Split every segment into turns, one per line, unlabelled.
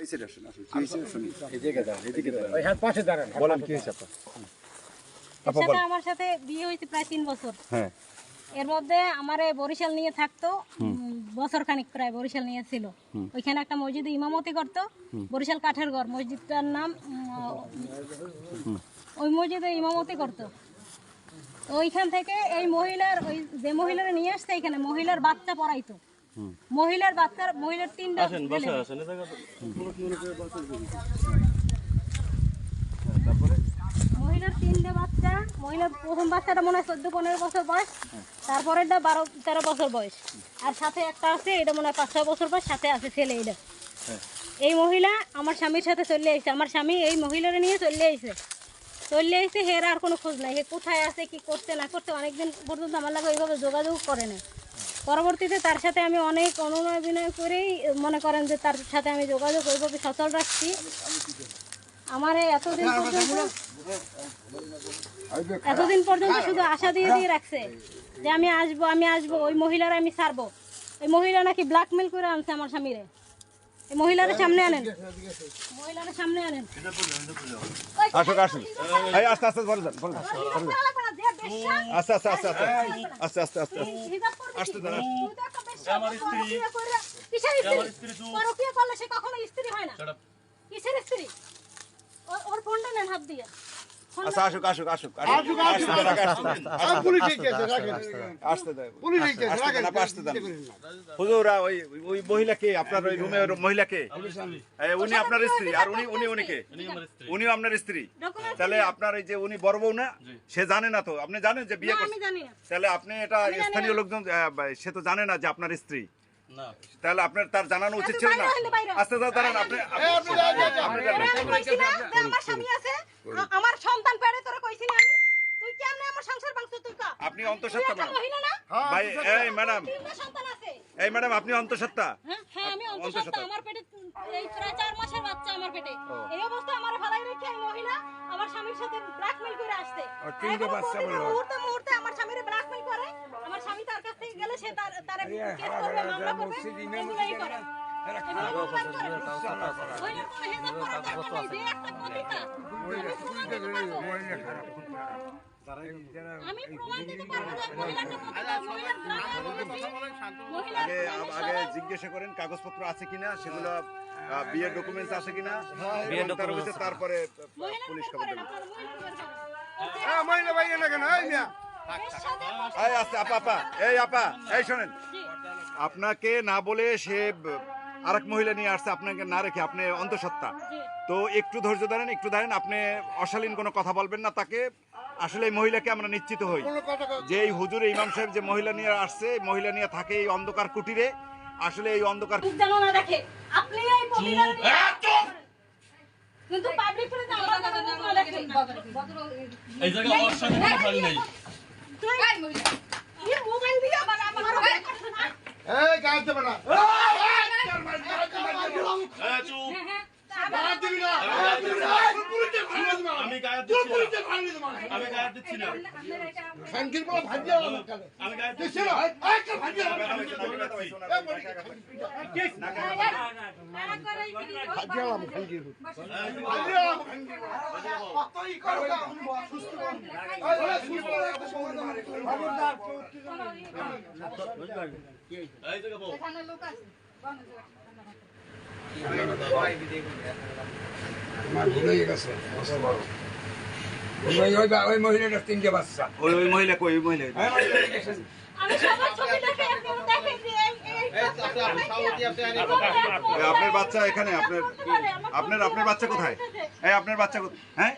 পিছে আসুন, আসুন, কি হয়েছে শুনি। এদিকে দাঁড়ান, এদিকে দাঁড়ান।
ওই হাত পাশে দাঁড়ান।
বলেন কি হয়েছে আপনার? আপা বলেন।
আমার সাথে বিয়ে হয়েছে প্রায় 3 বছর।
হ্যাঁ,
এর মধ্যে আমারে বরিশাল নিয়ে থাকতো, বছর খানিক প্রায় বরিশাল নিয়ে ছিল। ওইখানে একটা মসজিদে ইমামতি করতো, বরিশাল কাঠের ঘর মসজিদটার নাম। ওই মসজিদে ইমামতি করতো। ওইখান থেকে এই মহিলার, ওই যে মহিলারা নিয়ে আসছে এখানে, মহিলার বাচ্চা পড়াইতো। মহিলার 3টা মহিলার 3টে বাচ্চা। মহিলার প্রথম বাচ্চাটা মনে হয় 14-15 বছর বয়স, তারপরেরটা 12-13 বছর বয়স, আর সাথে একটা আছে, এটা মনে হয় 5-6 বছর বয়স, সাথে আছে ছেলে। এটা এই মহিলা আমার স্বামীর সাথে চলে আইছে। আমার স্বামী এই মহিলারা নিয়ে চলে আইছে। হের আর কোনো খোঁজ নাই, হে কোথায় আছে, কি করতে না করতে অনেকদিন পর্যন্ত আমার লাগে ওইভাবে যোগাযোগ করে না। পরবর্তীতে তার সাথে আমি অনেক অনুনয় বিনয় করেই মনে করেন যে তার সাথে আমি যোগাযোগ ওইভাবে সচল রাখছি। আমার এতদিন পর্যন্ত শুধু আশা দিয়ে রাখছে যে আমি আসবো, ওই মহিলারা আমি ছাড়বো। ওই মহিলা নাকি ব্ল্যাকমেল করে আনছে আমার স্বামীরে। এই মহিলার সামনে আনেন, মহিলার সামনে আনেন।
আসুন, আসুন। এই আস্তে আস্তে বলেন, বলেন। আস্তে আস্তে আস্তে আস্তে আস্তে আস্তে আস্তে আসতে দাঁড়ান।
আমার স্ত্রী কিসের স্ত্রী? পরকীয়া করলে সে কখনো স্ত্রী হয় না। কিসের স্ত্রী? ওর ফোনটা নেন হাত দিয়ে।
আচ্ছা, আসুক, আসুক, আসুক, আসুক, হুজুর, ওই মহিলাকে, আপনার ওই রুমের মহিলাকে, উনি আপনার স্ত্রী, আর উনিও আপনার স্ত্রী। তাহলে আপনার এই যে উনি বড় বউ না, সে জানে না তো? আপনি জানেন যে বিয়ে করছে? তাহলে আপনি এটা স্থানীয় লোকজন, সে তো জানে না যে আপনার স্ত্রী। তাহলে আপনার তার জানানো উচিত ছিল না? আস্তে আস্তে দাঁড়ান।
আমার স্বামী আছে, আমার সন্তান পেড়ে তোরে কইছি না আমি, তুই কেমনে আমার সংসার ভাঙছিস? তুই কা
আপনি অন্তঃসত্ত্বা না
মহিলা না
ভাই? এই ম্যাডাম,
সন্তান আছে।
এই ম্যাডাম, আপনি অন্তঃসত্ত্বা?
হ্যাঁ, আমি অন্তঃসত্ত্বা। আমার পেটে এই প্রায় 4 মাসের বাচ্চা আমার পেটে। এই অবস্থায় আমার ভালাই রেখে এই মহিলা আমার স্বামীর সাথে ব্ল্যাকমেল করে আসছে। মুহূর্তে আমার স্বামীরে ব্ল্যাকমেল করে। আমার স্বামী তার কাছ থেকে গেলে সে তার কেস করবে, মামলা করবে, এগুলাই করে। আমি প্রমাণ দিতে পারবো যে
আগে জিজ্ঞাসা করেন কাগজপত্র আছে কিনা, সেগুলো বিয়ের ডকুমেন্টস আছে কিনা, তারপরে পুলিশ খবর দেবে। এই শোনেন, আপনাকে না বলে সে আরেক মহিলা নিয়ে আসছে, আপনাকে না রেখে। আপনি অন্তঃসত্ত্বা তো একটু ধৈর্য ধরেন, একটু ধরেন। আপনি অশালীন কোনো কথা বলবেন না তাকে। আসলে এই মহিলাকে আমরা নিশ্চিত হই যে এই হুজুর ইমাম সাহেব যে মহিলা নিয়ে আসছে, মহিলা নিয়ে থাকে এই অন্ধকার কুটিরে। আসলে এই অন্ধকার
কিন্তু পাবলিক প্লেসে আমার কথা না বলে
এই জায়গা ওর সাথে কোনো ফাইল নেই।
তুই এই মোবাইল দিয়ে আমার
এই গায়ে দেব না।
চুপ।
গায়ে দিবি না।
আমি গায়ে দিচ্ছি না। আমি গায়ে দিচ্ছি না।
খানকির বড় ভাজিয়া
আমি গায়ে দিচ্ছি
না।
না।
এই কে ভাজিয়া ভাজিয়া খানকির ভাজিয়া খানকির কতই করো সুস্থ
এই জায়গা বল।
এখানে লোক আছে।
ওই মহিলাটার 3টে বাচ্চা।
ওই মহিলা কই? ওই মহিলা
আমি সবার ছবি দেখে
আপনার বাচ্চা এখানে? আপনার বাচ্চা কোথায়? এই আপনার বাচ্চা কোথায়? হ্যাঁ,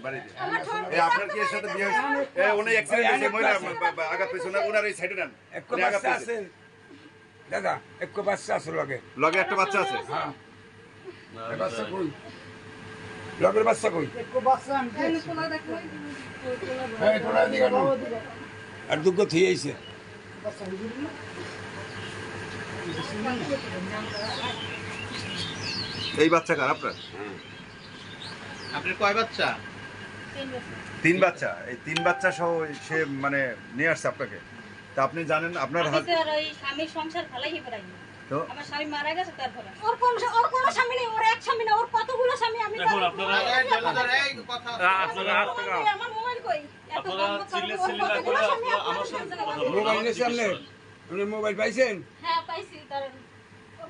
বাড়িতে। এই আপনার কি এর সাথে বিয়ে হয়েছে? উনি অ্যাক্সিডেন্ট হয়েছে, মহিলা আঘাত পেয়েছে। ওনার এই সাইডে নেন। আঘাত পেয়েছে
দাদা, এক বাচ্চা আছে লগে।
লগে একটা বাচ্চা আছে?
হ্যাঁ। বাচ্চা কই? লগের বাচ্চা কই? আর দুঃখ থিয়ে আইছে।
এই বাচ্চা কার আপনার?
আপনার কয় বাচ্চা?
3 বাচ্চা। এই 3 বাচ্চা সহ সে মানে নিয়ে আসছে আপনাকে। তা আপনি জানেন আপনার
স্বামীর সংসার ভালাই পারাই।
তো
আমার স্বামী মারা গেছে, তারপরে ওর কোন স্বামী নেই, ওর
আপনারা
আমার মোবাইল কই? এত
আপনারা
গল্প
চিল্লে
করবো,
চিল্লে না
কতগুলো
করে
স্বামী
আপনারা আমার
আপনার
সাথে
সংসারে
কথা
বাঁধবে।
বলুন।
মোবাইল নিয়েছে আপনি আপনি মোবাইল পাইছেন
হ্যাঁ পাইছি কারণ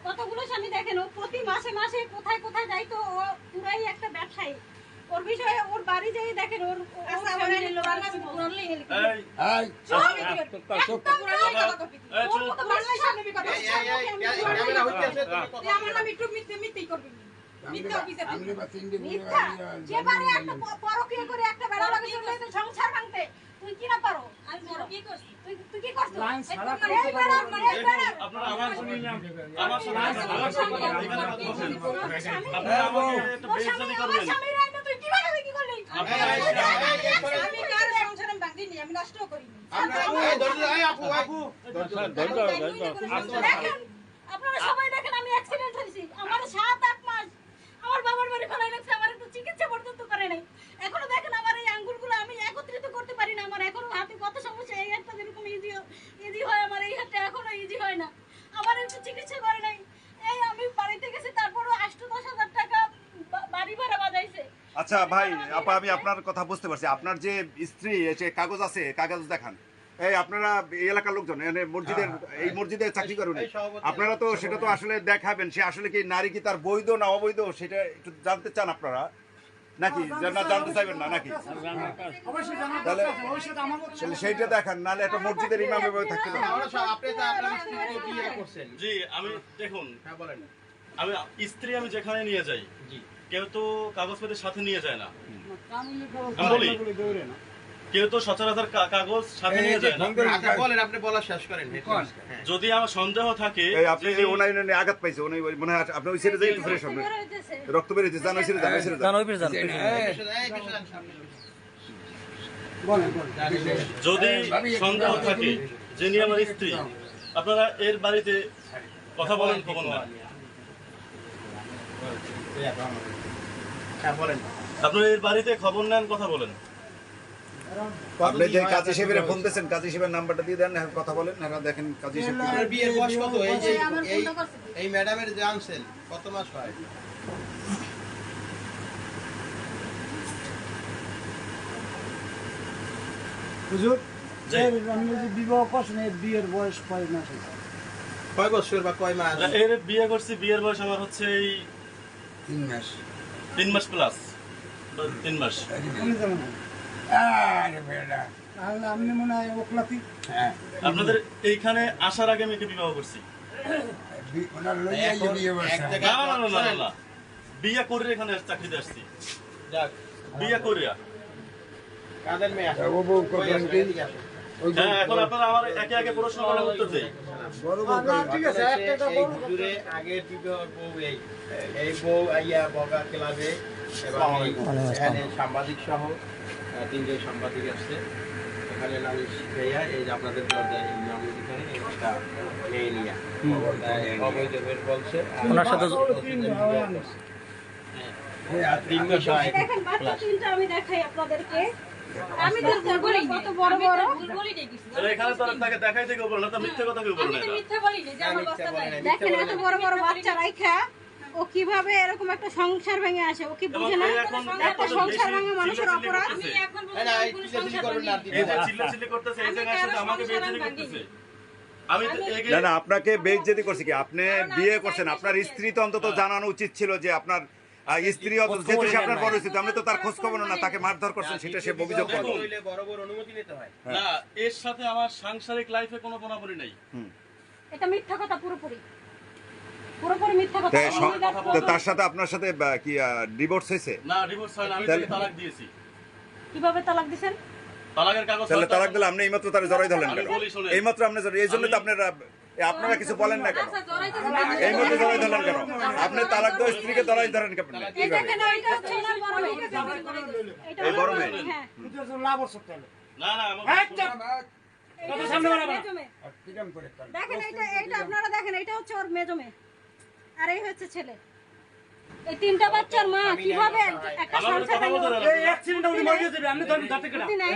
কতগুলো স্বামী দেখেন ও প্রতি মাসে মাসে কোথায় কোথায় যাইতো ও পুরাই একটা ব্যবসায়ী ওর বিষয়ে ওর বাড়ি যেয়ে দেখেন ওর ফ্যামিলির লোক
এই
এই
ক্যামেরা হইতেছে
আপনি বা তিনটে
মিথ্যা যে পারে একটা পরকীয়া করে একটা বেড়া লাগে সংসার ভাঙতে তুই কি না পারো আমি বড় কি করছি তুই কি করছিস এই বেড়া এই বেড়া
আপনারা আমার সাথে এখানে কথা বলছেন। আপনারা আমাকে একটা
তোর
বেইজ্জতি
স্বামী আমার
করবেন।
স্বামীর আইনে তুই কিভাবে কি করলি
আপনারা
আমি কার সংসারে ভাঙিনি আমি নষ্টও করিনি দেখেন আপনারা সবাই দেখেন আমি অ্যাক্সিডেন্ট হয়েছি আমার 7-8 মাস আমার বাবার বাড়ি ফেলাই রাখছে আমার একটু চিকিৎসা পর্যন্ত করে নাই এখনো দেখেন আমার এই আঙ্গুলগুলো আমি একত্রিত করতে পারি না আমার এখনো হাতে কত সমস্যা এই হাতটা যেরকম ইজি হয় আমার এই হাতটা এখনো ইজি হয় না আমার একটু চিকিৎসা করে নাই এই আমি বাড়িতে গেছি তারপরও 8-10,000 টাকা বাড়ি ভাড়া বাজাইছে
আচ্ছা ভাই আপা আমি আপনার কথা বুঝতে পারছি আপনার যে স্ত্রী যে কাগজ আছে কাগজ দেখান এই আপনারা এই এলাকার লোকজন এনে মসজিদের এই মসজিদে চাকরি করেন আপনারা তো সেটা তো আসলে দেখাবেন সে আসলে কি নারী কি তার বৈধ না অবৈধ সেটা একটু জানতে চান আপনারা নাকি না জানতে চাইবেন না নাকি তাহলে তাহলে সেইটা দেখান নাহলে একটা মসজিদের ইমাম এভাবে থাকতে পারে
আপনি তো আপনার স্ত্রীকে বিয়ে করছেন।
জি আমি দেখুন
হ্যাঁ বলেন।
আমি স্ত্রী আমি যেখানে নিয়ে যাই
জি।
কেউ তো কাগজপত্রের সাথে নিয়ে যায় না আমি বলি কেউ তো সচরাচর কাগজ সাথে নিয়ে যায় না
আচ্ছা বলেন, আপনি বলা শেষ করেন। হ্যাঁ।
যদি আমার সন্দেহ থাকে
এই আপনি
যে
ওনাই আঘাত পাইছে উনি মনে হয় আপনি ওই সাইডে যাই একটু ফ্রেশ হবে রক্ত বেরিয়েছে জান ওই সাইডে যান ওই সাইডে যান
যদি সন্দেহ থাকে যে নিয়ে আমার স্ত্রী আপনারা এর বাড়িতে কথা বলেন খবর না
হ্যাঁ বলেন।
আপনারা এর বাড়িতে খবর নেন কথা বলেন
আপনি যে কাজী সাহেবের ফোন দিয়েছেন কাজী সাহেবের নাম্বারটা দিয়ে দেন এখন কথা বলেন এখন দেখেন কাজী সাহেব
আপনার বিয়ের বয়স কত? এই যে এই ম্যাডামের যে আনছেন কত মাস হয়?
হুজুর
জি।
আপনি যে বিবাহ করছেন এর বিয়ের বয়স কয় মাস হয়েছে?
কয় বছর বা কয় মাস?
এর বিয়ে করছি বিয়ের বয়স আমার হচ্ছে এই
3 মাস
3 মাস প্লাস 3 মাস
আপনি যেমন
আরে বেটা
তাহলে আপনি মনে হয় ওকলাতি
হ্যাঁ
আপনাদের এইখানে আসার আগে আমি একে বিবাহ করছি
ওনার লইয়া
এখন
বিয়ে
এক
বসা
জায়গায়
না না না না, না, না। বিয়ে করে এখানে চাকরিতে আসছি
যাক,
বিয়ে করিয়া
কাদের মেয়ে আসে?
ও বউ
কই
করেন
আসে?
কি
এদিকে আসে।
ওই যে
হ্যাঁ এখন আপনারা আমার একে একে প্রশ্ন করার উত্তর দেই
বড় বউ করেন
ঠিক আছে একটা
এই হুজুরে আগের বিবাহের বউ এই বউ আইয়া বগা ক্লাবে এবং এখানে সাংবাদিক সহ 3 সাংবাদিক আসছে এখানে নামি শিখাইয়া এই যে আপনাদের দরজায় এই নামের এখানে একটা মেয়ে নিয়া অবৈধ বের বলছে ওনার সাথে 3 মাস হয়
দেখেন বাচ্চা তিনটা আমি দেখাই আপনাদেরকে আমি তো বলি কত বড় বড়
এখানে তো তাকে দেখাই থেকে বলো না তো মিথ্যে কথা কেউ বলো না এটা।
মিথ্যা বলি যে আমার বাচ্চা নাই দেখেন এত বড় বড় বাচ্চা রাইখা ও কিভাবে এরকম একটা সংসার ভেঙে আসে ও কি বুঝে না
এবং
একটা সংসার ভাঙা মানুষের অপরাধ
এই চিল্লাচিল্লি করবেন না
এই যে চিল্লাচিল্লি করতেছে এই জায়গায় সাথে আমাকে বেইজ্জতি করতেছে আমি তো একে
না না আপনাকে বেইজ্জতি করছে কি আপনি বিয়ে করছেন আপনার স্ত্রী তো অন্তত জানানো উচিত ছিল যে আপনার স্ত্রী যেহেতু সে আপনার বড় হয়েছে আপনি তো তার খোঁজ খবর না তাকে মারধর করছেন সেটা সে অভিযোগ করবে
হইলে বড় বড় অনুমতি নিতে হয়
না এর সাথে আমার সাংসারিক লাইফে কোনো বনাবনি নাই
এটা মিথ্যা কথা পুরোপুরি পুরোপুরি মিথ্যা কথা
তো তার সাথে আপনার সাথে কি ডিভোর্স হয়েছে
না ডিভোর্স হয় না আমি
তাহলে-
তাকে তালাক দিয়েছি
কিভাবে তালাক দিবেন
তালাকের কাগজ
তাহলে তালাক দিলে আপনি এইমাত্র তার জড়াই ধরলেন কেন
আমি বলি শোনেন।
এইমাত্র আপনি এই জন্য তো আপনারা কিছু বলেন না কেন এই মধ্যে জড়াই ধরলেন কেন আপনি তালাক দেওয়া স্ত্রীকে জড়াই ধরেন কেন
এই দেখেন ওইটা হচ্ছে ওনার বড় মেয়ে এটা
এই বড় মেয়ে?
হ্যাঁ
লাভ হচ্ছে তাহলে
না না আমার
এটা হচ্ছে ওর মেজো মেয়ে।
কিরম করে করেন?
দেখেন এইটা আপনারা দেখেন এটা হচ্ছে ওর মেজো মেয়ে আর এই হচ্ছে ছেলে এই তিনটা বাচ্চার মা কিভাবে একটা
আমাকে
সংসার
কথা বলতে দেন
এই অ্যাক্সিডেন্টে উনি মরে গেছে আপনি ধরেন ধরতে কেন
বুদ্ধি নাই?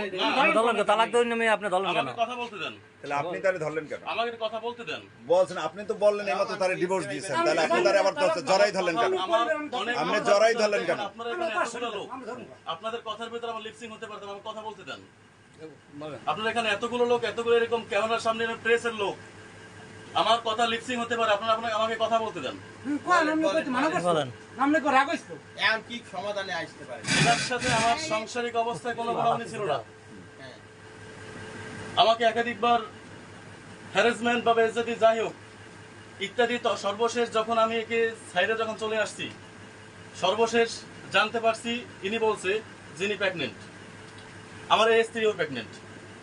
ধরলেন কেন? তালাক দেওয়ার নামে আপনি ধরলেন কেন?
আমাকে কথা বলতে দেন
তাহলে আপনি তাহলে ধরলেন কেন?
আমাকে কথা বলতে দেন
বলছেন আপনি তো বললেন এইমাত্র তারে ডিভোর্স দিয়েছেন, তাহলে আপনি তারে আবার জড়াই ধরলেন কেন?
আমার অনেক
আপনি জড়াই ধরলেন কেন?
আপনারা এখানে এতগুলো লোক আপনাদের কথার ভিতরে আমার লিপসিং হতে পারতাম, আমাকে কথা বলতে দেন। আপনারা এখানে এতগুলো লোক, এতগুলো এরকম ক্যামেরার সামনে প্রেসের লোক, আমার কথা লিপসিং হতে পারে, আপনারা আমাকে কথা বলতে দেন।
কোন আপনি কইতে মানা করছেন আপনি কো রাগ হইছো
এখন কি সমাধানে আসতে পারে?
এটার সাথে আমার সাংসারিক অবস্থায় কোনো বড়াবড়ি ছিল না। আমাকে একাধিকবার হ্যারাসমেন্ট বা বেইজ্জতি যাই হোক ইত্যাদি, তো সর্বশেষ যখন আমি একে সাইডে যখন চলে আসছি, সর্বশেষ জানতে পারছি ইনি বলছে যিনি প্রেগনেন্ট, আমার এই স্ত্রীও প্রেগনেন্ট।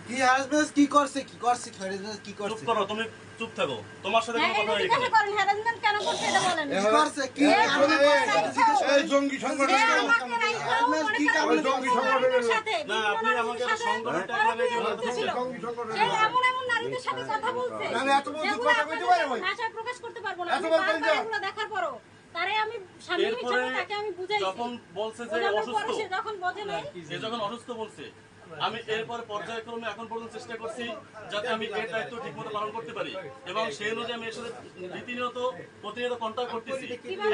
কি হাজবেন্ড কি করছে কি
চুপ
করছে
করো, তুমি চুপ থাকো, তোমার সাথে
হ্যাঁ,
কোনো কথা
এটা
নেই
জিজ্ঞাসা
এখানে।
করেন harassment কেন করছে এটা বলেন।
কি করছে কি
এই জঙ্গি সংগঠন
সে আমাকে রাইখাও মনে
কি
করেন
কারণে
বিভিন্ন
জঙ্গি সংগঠনের
নারীদের সাথে,
না, আপনি
বিভিন্ন
আমাকে
নারীদের
সংগঠন
সাথে
টাকা দিয়ে
আরো
বলতেছেন।
ছিল।
জঙ্গি সংগঠন
সে এমন নারীদের সাথে কথা বলছে
আমি এত বলছি,
যেগুলো
কথা কইতে পারে ভাই?
ভাষায় প্রকাশ করতে পারবো না।
এত
আমি
বলতে
বারবার
যা।
এগুলো দেখার পরও তারে আমি স্বামীর
এরপরে
হিসেবে তাকে আমি বুঝাইছি।
যখন বলছে যে
বোঝানোর
অসুস্থ,
পরে সে যখন বোঝে নাই,
সে যখন অসুস্থ বলছে, আমি এরপরে পর্যায়ক্রমে এখন পর্যন্ত চেষ্টা করছি যাতে আমি এর দায়িত্ব ঠিকমতো পালন করতে পারি, এবং সেই অনুযায়ী আমি এর সাথে প্রতিনিয়ত কন্ট্যাক্ট করতেছি।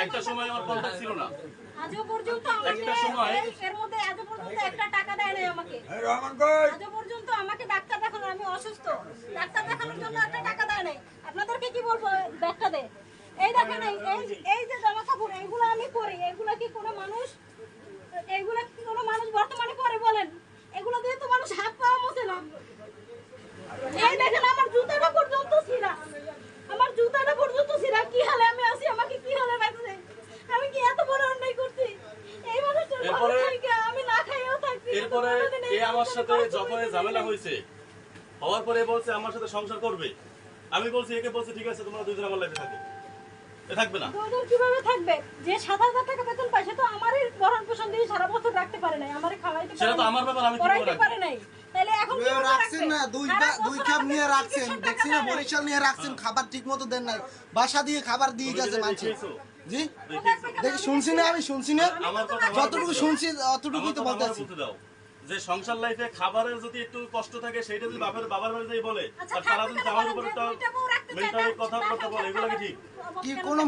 একটা সময় আমার কন্ট্যাক্ট ছিল না,
আজও পর্যন্ত আমাকে
একটা সময়-
এর মধ্যে আজও পর্যন্ত একটা টাকা দেয় নাই আমাকে।
এই রহমান কই
আজও পর্যন্ত আমাকে ডাক্তার দেখানো, আমি অসুস্থ, ডাক্তার দেখানোর জন্য একটা টাকা দেয় নাই। আপনাদেরকে কি বলবো ব্যাগটা দে, এই দেখেন এই যে জামা কাপড় এইগুলো আমি পরি, এইগুলা কি কোনো মানুষ, এইগুলা কি কোনো মানুষ বর্তমানে পরে বলেন? এগুলো দিয়ে তো মানুষ হাত পাওয়া মোছে না। এই দেখেন আমার জুতাটা পর্যন্ত ছিঁড়া, আমার জুতাটা পর্যন্ত ছিঁড়া। কি হালে আমি আছি, আমাকে কি হালে রাখছে? আমি কি এত বড় অন্যায় করছি? এই মানুষটার ভালো
এরপরে-
থাকে, আমি না খাইও থাকছি।
এরপরে
কোনোদিন এই
এ আমার
মানুষটার
সাথে
কষ্ট
যখন এই
করেছি
ঝামেলা
না।
হয়েছে, হওয়ার পরে বলছে আমার সাথে সংসার করবে। আমি বলছি, একে বলছে ঠিক আছে তোমরা দুজন আমার লাইফে থাকো, এ থাকবে না।
দুজন কিভাবে থাকবে? যে 7,000 টাকা বেতন পায় সে তো আমারই ভরণ পোষণ দিয়ে সারা বছর রাখতে পারে নাই, আমারই খাওয়াইতে পারে
সেটা তো
নাই,
আমার ব্যাপার, আমি কি করে
পড়াইতে
রাখবো?
পারে নাই। তাহলে এখন কি করে
রাখছেন
রাখবে?
না দুই
সারা
দুই
বছর
কাপ
আমাকে
নিয়ে
চিকিৎসার
রাখছেন
টাকা
দেখছি না
দেয় নাই।
বরিশাল নিয়ে রাখছেন খাবার ঠিক মতো দেন নাই বাসা দিয়ে খাবার দিয়ে
তুমি
গেছে
কি
মানুষ
দেখিয়েছো?
জি
দেখিয়েছো?
দেখি শুনছি না আমি শুনছি না
আমার কথা
যতটুকু শুনছি অতটুকুই তো
আমার কথা
বলতেছি
বলতে দাও যে সংসার লাইফে খাবারের যদি একটু কষ্ট থাকে সেটা যদি বাবার বাড়ি যাই বলে,
আচ্ছা,
আর তারা
থাকবে
যদি
কেন
আমার
বলেন?
উপর
যে
একটা
দুইটা বউ রাখতে চায় না,
মেন্টালি কথাবার্তা বলে, এগুলো কি ঠিক?
কি কোনো